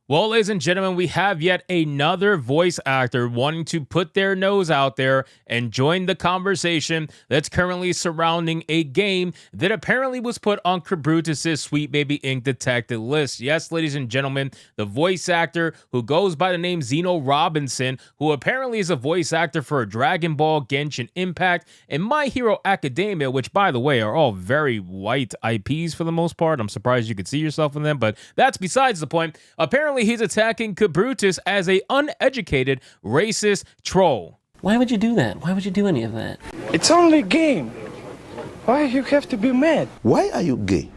Well, ladies and gentlemen, we have yet another voice actor wanting to put their nose out there and join the conversation that's currently surrounding a game that apparently was put on Kabrutus' Sweet Baby Ink Detected list. Yes, ladies and gentlemen, the voice actor who goes by the name ZENO Robinson, who apparently is a voice actor for Dragon Ball, Genshin Impact, and My Hero Academia, which, by the way, are all very white IPs for the most part. I'm surprised you could see yourself in them, but that's besides the point. Apparently, he's attacking Kabrutus as a uneducated, racist troll. Why would you do that? Why would you do any of that? It's only a game. Why you have to be mad? Why are you gay?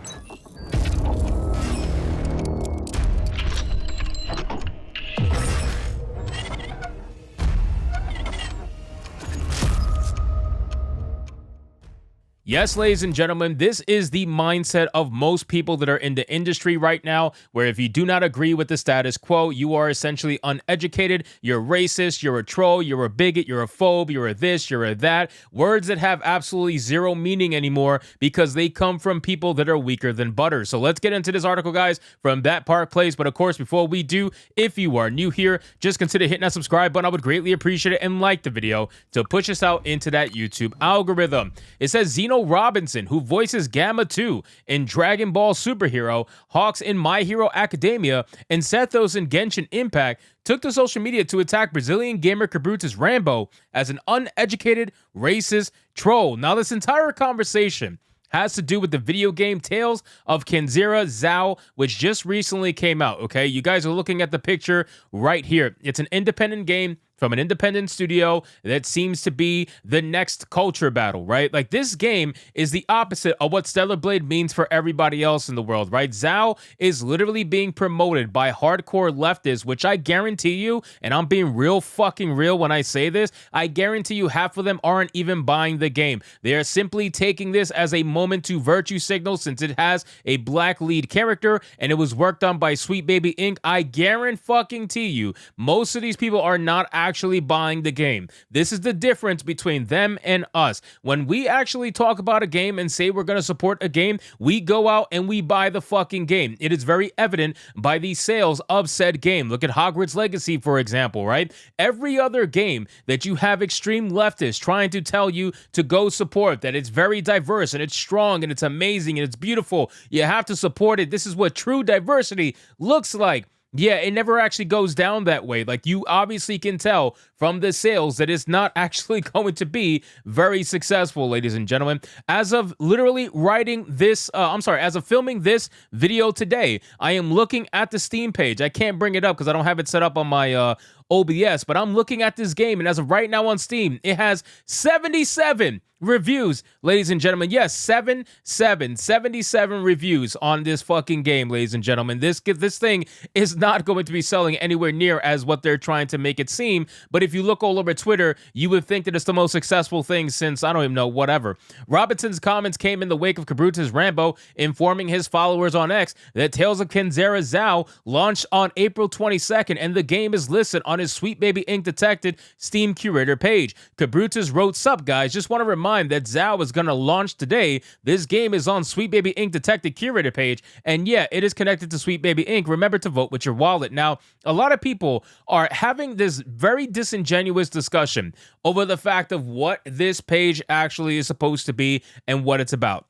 Yes, ladies and gentlemen, this is the mindset of most people that are in the industry right now, where if you do not agree with the status quo, you are essentially uneducated, you're racist, you're a troll, you're a bigot, you're a phobe, you're a this, you're a that. Words that have absolutely zero meaning anymore because they come from people that are weaker than butter. So let's get into this article, guys, from That Part Plays. But of course, before we do, if you are new here, just consider hitting that subscribe button. I would greatly appreciate it, and like the video to push us out into that YouTube algorithm. It says ZENO Robinson, who voices Gamma 2 in Dragon Ball Superhero, Hawks in My Hero Academia, and Sethos in Genshin Impact, took to social media to attack Brazilian gamer Kabrutus Rambo as an uneducated, racist troll. Now, this entire conversation has to do with the video game Tales of Kenzera Zao, which just recently came out, okay? You guys are looking at the picture right here. It's an independent game from an independent studio that seems to be the next culture battle, right? Like, this game is the opposite of what Stellar Blade means for everybody else in the world, right? Zao is literally being promoted by hardcore leftists, which I guarantee you, and I'm being real fucking real when I say this, I guarantee you half of them aren't even buying the game. They are simply taking this as a moment to virtue signal since it has a black lead character and it was worked on by Sweet Baby Ink. I guarantee you, most of these people are not actually buying the game. This is the difference between them and us. When we actually talk about a game and say we're going to support a game, we go out and we buy the fucking game. It is very evident by the sales of said game. Look at Hogwarts Legacy, for example, right? Every other game that you have extreme leftists trying to tell you to go support, that it's very diverse and it's strong and it's amazing and it's beautiful, you have to support it. This is what true diversity looks like. Yeah, it never actually goes down that way. Like, you obviously can tell from the sales that it's not actually going to be very successful, ladies and gentlemen. As of literally writing this, as of filming this video today, I am looking at the Steam page. I can't bring it up because I don't have it set up on my OBS, but I'm looking at this game, and as of right now on Steam, it has 77 reviews, ladies and gentlemen. Yes, 77 reviews on this fucking game, ladies and gentlemen. This thing is not going to be selling anywhere near as what they're trying to make it seem, but if you look all over Twitter, you would think that it's the most successful thing since, I don't even know, whatever. Robinson's comments came in the wake of Kabrutus Rambo informing his followers on X that Tales of Kenzera Zao launched on April 22nd, and the game is listed on his Sweet Baby Ink Detected Steam curator page. Kabrutus wrote, "Sup guys, just want to remind that Zao is going to launch today. This game is on Sweet Baby Ink Detected curator page, and yeah, it is connected to Sweet Baby Ink. Remember to vote with your wallet." Now, a lot of people are having this very disingenuous discussion over the fact of what this page actually is supposed to be and what it's about.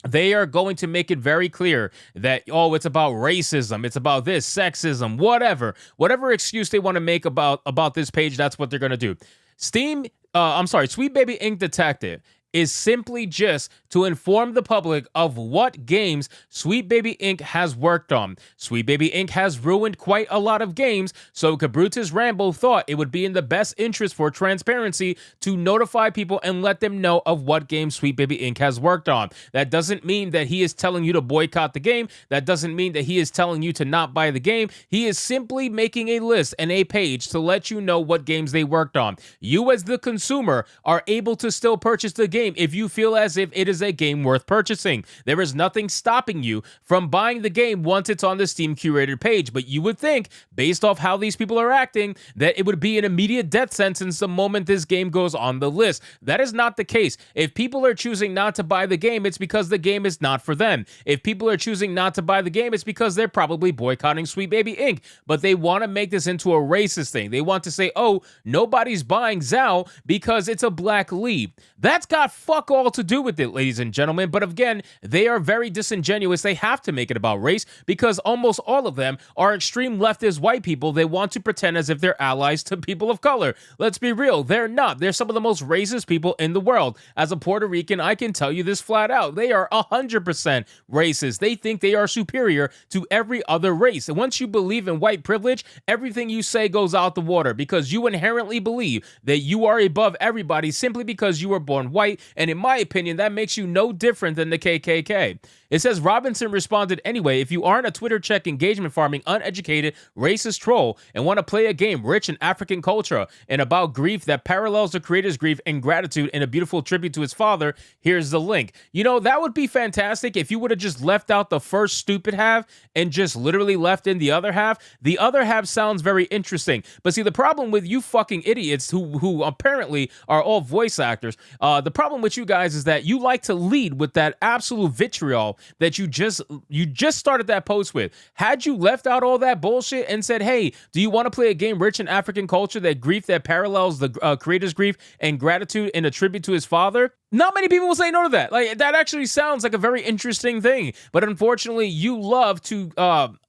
They are going to make it very clear that, oh, it's about racism, it's about this, sexism, whatever excuse they want to make about this page, that's what they're going to do. Sweet Baby Ink Detective is simply just to inform the public of what games Sweet Baby Ink has worked on. Sweet Baby Ink has ruined quite a lot of games, so Kabrutus Rambo thought it would be in the best interest for transparency to notify people and let them know of what games Sweet Baby Ink has worked on. That doesn't mean that he is telling you to boycott the game. That doesn't mean that he is telling you to not buy the game. He is simply making a list and a page to let you know what games they worked on. You as the consumer are able to still purchase the game game if you feel as if it is a game worth purchasing. There is nothing stopping you from buying the game once it's on the Steam curated page, but you would think, based off how these people are acting, that it would be an immediate death sentence the moment this game goes on the list. That is not the case. If people are choosing not to buy the game, it's because the game is not for them. If people are choosing not to buy the game, it's because they're probably boycotting Sweet Baby Inc. But they want to make this into a racist thing. They want to say, oh, nobody's buying Zao because it's a black lead. That's got fuck all to do with it, ladies and gentlemen. But again, they are very disingenuous. They have to make it about race because almost all of them are extreme leftist white people. They want to pretend as if they're allies to people of color. Let's be real. They're not. They're some of the most racist people in the world. As a Puerto Rican, I can tell you this flat out. They are 100% racist. They think they are superior to every other race. And once you believe in white privilege, everything you say goes out the water because you inherently believe that you are above everybody simply because you were born white. And in my opinion, that makes you no different than the KKK. It says Robinson responded, anyway, if you aren't a Twitter check engagement farming, uneducated, racist troll and want to play a game rich in African culture and about grief that parallels the creator's grief and gratitude in a beautiful tribute to his father, here's the link. You know, that would be fantastic if you would have just left out the first stupid half and just literally left in the other half. The other half sounds very interesting. But see, the problem with you fucking idiots who apparently are all voice actors, the problem with you guys is that you like to lead with that absolute vitriol that you just started that post with. Had you left out all that bullshit and said, hey, do you want to play a game rich in African culture, that grief that parallels the creator's grief and gratitude in a tribute to his father? Not many people will say no to that. Like, that actually sounds like a very interesting thing. But unfortunately, you love to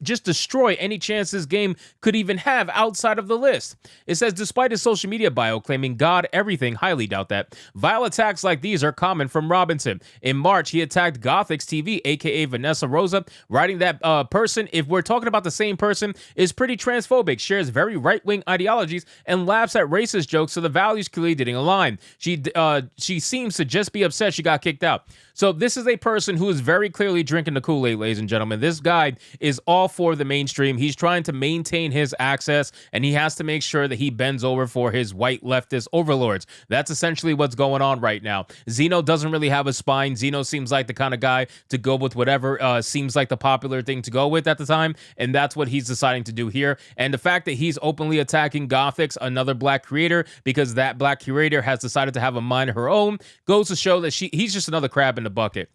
just destroy any chance this game could even have outside of the list. It says, despite his social media bio claiming God, everything, highly doubt that. Vile attacks like these are common from Robinson. In March, he attacked Gothics TV, aka Vanessa Rosa, writing that person, if we're talking about the same person, is pretty transphobic, shares very right-wing ideologies, and laughs at racist jokes, so the values clearly didn't align. She seems to just be upset she got kicked out. So this is a person who is very clearly drinking the Kool-Aid, ladies and gentlemen. This guy is all for the mainstream. He's trying to maintain his access, and he has to make sure that he bends over for his white leftist overlords. That's essentially what's going on right now. ZENO doesn't really have a spine. ZENO seems like the kind of guy to go with whatever seems like the popular thing to go with at the time, and that's what he's deciding to do here. And the fact that he's openly attacking Gothics, another black creator, because that black creator has decided to have a mind of her own, goes to show that he's just another crab in the bucket.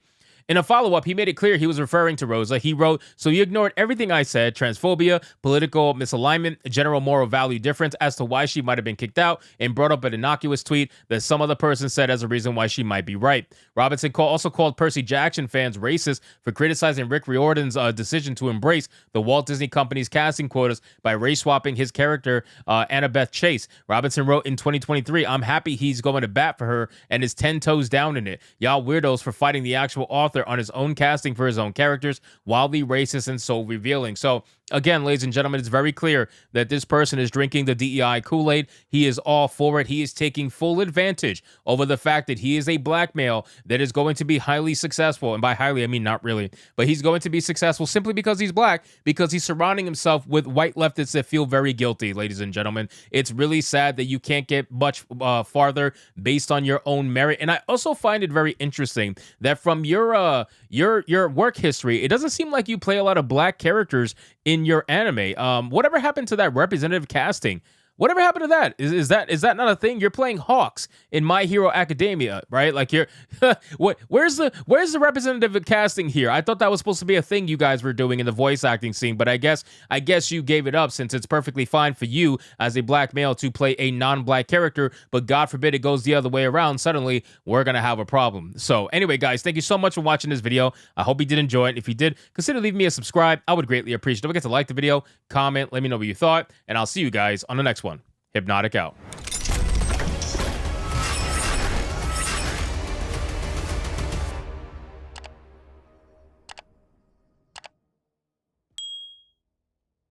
In a follow-up, he made it clear he was referring to Rosa. He wrote, so you ignored everything I said, transphobia, political misalignment, general moral value difference as to why she might have been kicked out, and brought up an innocuous tweet that some other person said as a reason why she might be right. Robinson also called Percy Jackson fans racist for criticizing Rick Riordan's decision to embrace the Walt Disney Company's casting quotas by race-swapping his character, Annabeth Chase. Robinson wrote in 2023, I'm happy he's going to bat for her and is 10 toes down in it. Y'all weirdos for fighting the actual author on his own casting for his own characters, wildly racist and so revealing. So again, ladies and gentlemen, it's very clear that this person is drinking the DEI Kool-Aid. He is all for it. He is taking full advantage over the fact that he is a black male that is going to be highly successful. And by highly, I mean not really, but he's going to be successful simply because he's black, because he's surrounding himself with white leftists that feel very guilty, ladies and gentlemen. It's really sad that you can't get much farther based on your own merit. And I also find it very interesting that from your work history, it doesn't seem like you play a lot of black characters in your anime. Whatever happened to that representative casting? Whatever happened to that? Is that not a thing? You're playing Hawks in My Hero Academia, right? Like you're where's the representative casting here? I thought that was supposed to be a thing you guys were doing in the voice acting scene, but I guess you gave it up since it's perfectly fine for you as a black male to play a non-black character, but God forbid it goes the other way around. Suddenly we're gonna have a problem. So anyway, guys, thank you so much for watching this video. I hope you did enjoy it. If you did, consider leaving me a subscribe. I would greatly appreciate it. Don't forget to like the video, comment, let me know what you thought, and I'll see you guys on the next one. Hypnotic out.